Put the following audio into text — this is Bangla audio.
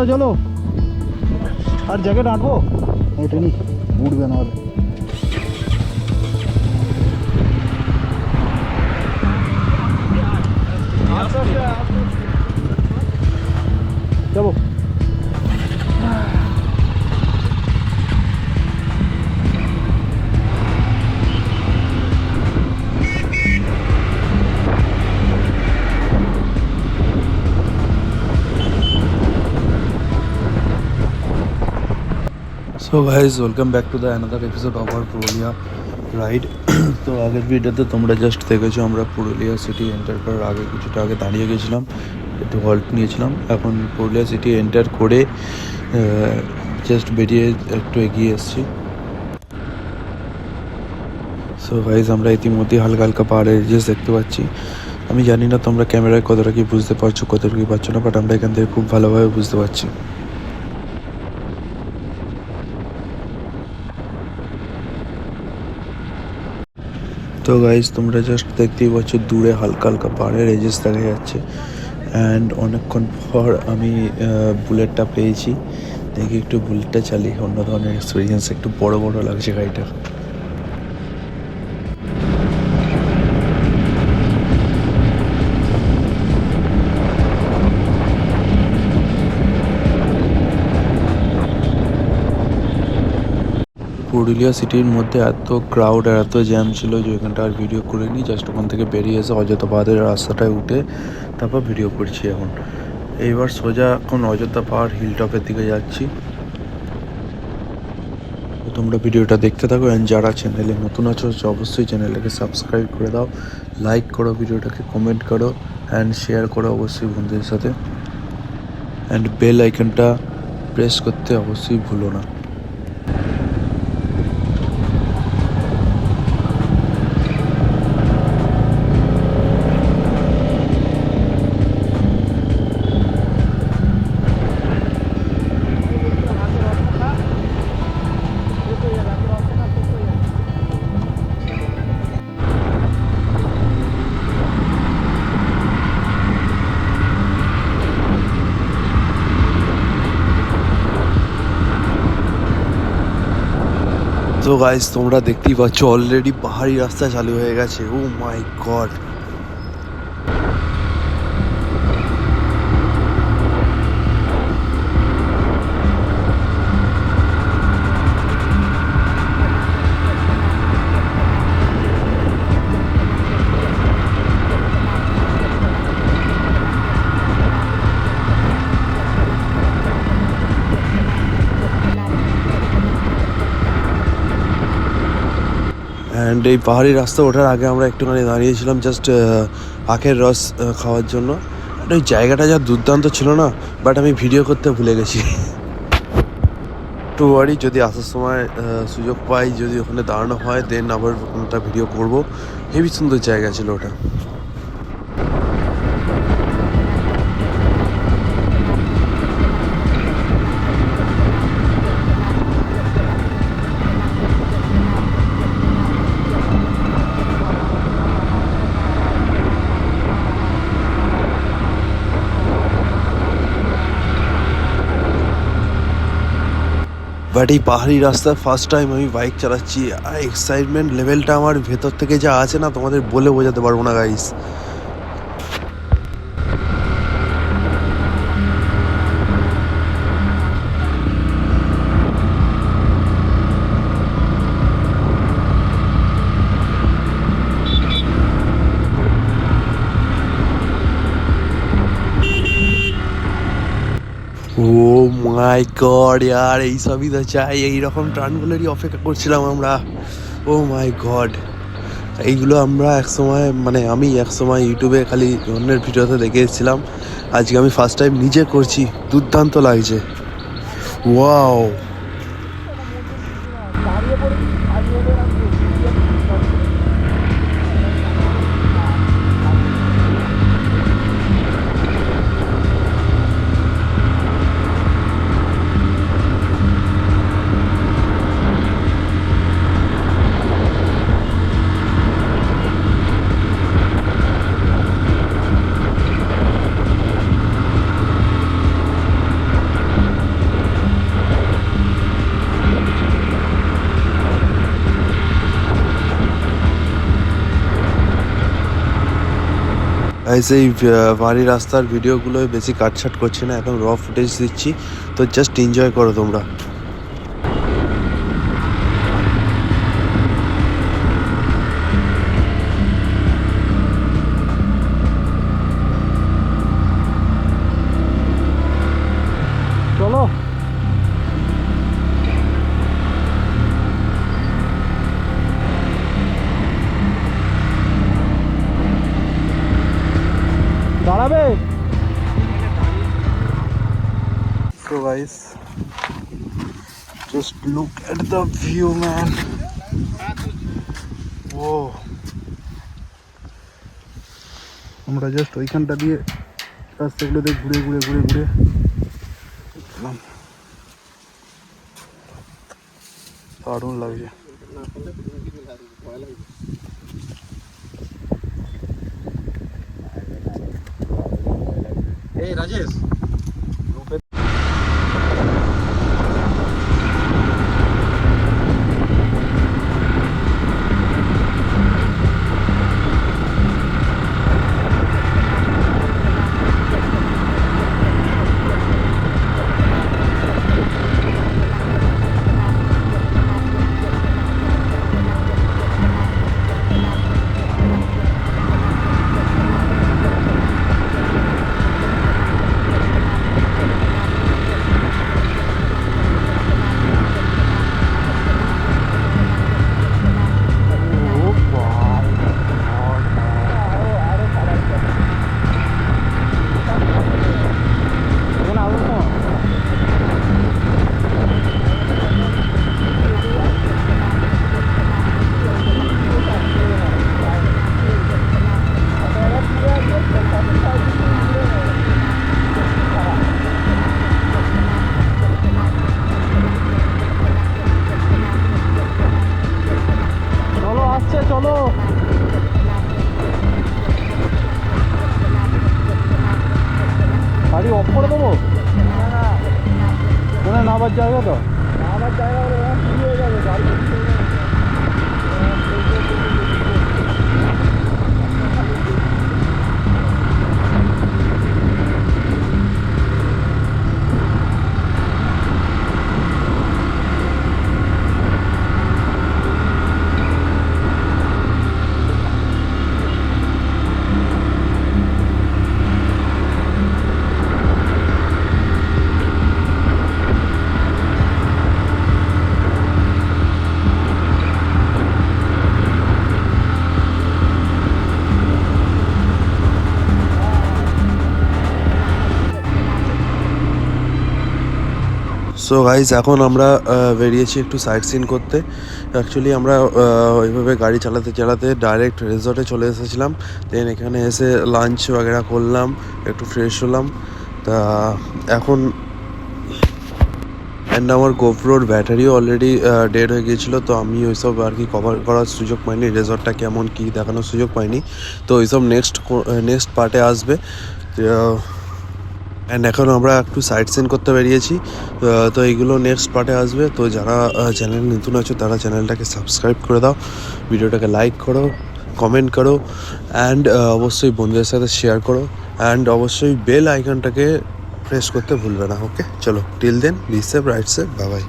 দাদা চলো। আর জ্যাকেট আনবো? এটা নি উঠবে না হলে। যাবো। So guys welcome back to the another episode of our Purulia ride. তো আগের ভিডিওতে তোমরা জাস্ট দেখেছো আমরা পুরুলিয়া সিটি এন্টার করার আগে কিছুটা আগে দাঁড়িয়ে গেছিলাম, একটু হল্ট নিয়েছিলাম। এখন পুরুলিয়া সিটি এন্টার করে জাস্ট বেরিয়ে একটু এগিয়ে এসেছি। সো গাইজ আমরা ইতিমধ্যেই হালকা হালকা পাহাড়ের রেঞ্জেস দেখতে পাচ্ছি। আমি জানি না তোমরা ক্যামেরায় কতটা কি বুঝতে পারছো কতটা কি পারছো না, বাট আমরা এখান থেকে খুব ভালোভাবে বুঝতে পারছি। তো গাইজ তোমরা জাস্ট দেখতেই পাচ্ছ দূরে হালকা হালকা পাহাড়ের রেঞ্জেস দেখা যাচ্ছে। অ্যান্ড অনেকক্ষণ পর আমি বুলেটটা পেয়েছি, দেখি একটু বুলেটটা চালিয়ে অন্য ধরনের এক্সপিরিয়েন্স। একটু বড় বড় লাগছে গাড়িটা। পুরুলিয়া সিটির মধ্যে এত ক্রাউড আর এত জ্যাম ছিল যে ওইখানটা আর ভিডিও করিনি। জাস্ট ওখান থেকে বেরিয়ে এসে অযোধ্যা পাহাড়ের রাস্তাটায় উঠে তারপর ভিডিও করছি। এইবার সোজা এখন অযোধ্যা পাহাড় হিল টপের দিকে যাচ্ছি। তোমরা ভিডিওটা দেখতে থাকো। অ্যান্ড যারা চ্যানেলে নতুন আছো অবশ্যই চ্যানেলটাকে সাবস্ক্রাইব করে দাও, লাইক করো ভিডিওটাকে, কমেন্ট করো অ্যান্ড শেয়ার করো অবশ্যই বন্ধুদের সাথে। অ্যান্ড বেল আইকনটা প্রেস করতে অবশ্যই ভুলো না। তো গাইজ তোমরা দেখতেই পাচ্ছ অলরেডি পাহাড়ি রাস্তা চালু হয়ে গেছে। ও মাই গড, অ্যান্ড এই পাহাড়ি রাস্তা ওঠার আগে আমরা একটুখানি দাঁড়িয়েছিলাম জাস্ট আখের রস খাওয়ার জন্য। ওই জায়গাটা যা দুর্দান্ত ছিল না, বাট আমি ভিডিও করতে ভুলে গেছি। একটু ওয়ারি, যদি আসার সময় সুযোগ পাই, যদি ওখানে দাঁড়ানো হয় দেন আবার ওখানটা ভিডিও করব। হেবি সুন্দর জায়গা ছিল ওটা। বাট এই পাহাড়ি রাস্তায় ফার্স্ট টাইম আমি বাইক চালাচ্ছি। আর এক্সাইটমেন্ট লেভেলটা আমার ভেতর থেকে যা আছে না, তোমাদের বলে বোঝাতে পারবো না গাইস। ও মাই গড ইয়ার, এইসবই তো চাই। এইরকম টার্নগুলোরই অপেক্ষা করছিলাম আমরা। ও মাই গড, এইগুলো আমরা একসময় আমি একসময় ইউটিউবে খালি অন্যের ভিডিওতে দেখে এসেছিলাম। আজকে আমি ফার্স্ট টাইম নিজে করছি, দুর্দান্ত লাগছে। ওয়াও, গাইস এই বাড়ি রাস্তার ভিডিওগুলোয় বেশি কাটছাট করছি না, একদম র ফুটেজ দিচ্ছি, তো জাস্ট এনজয় করো তোমরা। চলো দাঁড়াবে। So guys, just look at the view man. Whoa. আমরা জাস্ট ওইখানটা দিয়ে রাস্তাগুলোতে ঘুরে ঘুরে ঘুরে ঘুরে গেলাম। দারুণ লাগছে। এই রাজেশ চলো গাড়ি অফ করে দেবো না নামার জায়গা তো নামার জায়গা হয়ে যাবে গাড়ি। সো গাইজ এখন আমরা বেরিয়েছি একটু সাইট সিন করতে। অ্যাকচুয়ালি আমরা ওইভাবে গাড়ি চালাতে চালাতে ডাইরেক্ট রিসর্টে চলে এসেছিলাম, দেন এখানে এসে লাঞ্চ वगैरह করলাম, একটু ফ্রেশ হলাম। তা এখন অ্যান্ড আমার গোপ্রোর ব্যাটারিও অলরেডি ডেড হয়ে গিয়েছিলো, তো আমি ওইসব আর কি কভার করার সুযোগ পাইনি, রিসর্টটা কেমন কী দেখানোর সুযোগ পাইনি। তো ওইসব নেক্সট পার্টে আসবে। অ্যান্ড এখন আমরা একটু সাইট সিন করতে বেরিয়েছি, তো এইগুলো নেক্সট পার্টে আসবে। তো যারা চ্যানেল নতুন আছো তারা চ্যানেলটাকে সাবস্ক্রাইব করে দাও, ভিডিওটাকে লাইক করো, কমেন্ট করো, অ্যান্ড অবশ্যই বন্ধুদের সাথে শেয়ার করো, অ্যান্ড অবশ্যই বেল আইকনটাকে প্রেস করতে ভুলবে না। ওকে, চলো, till then, be safe, right safe, bye by.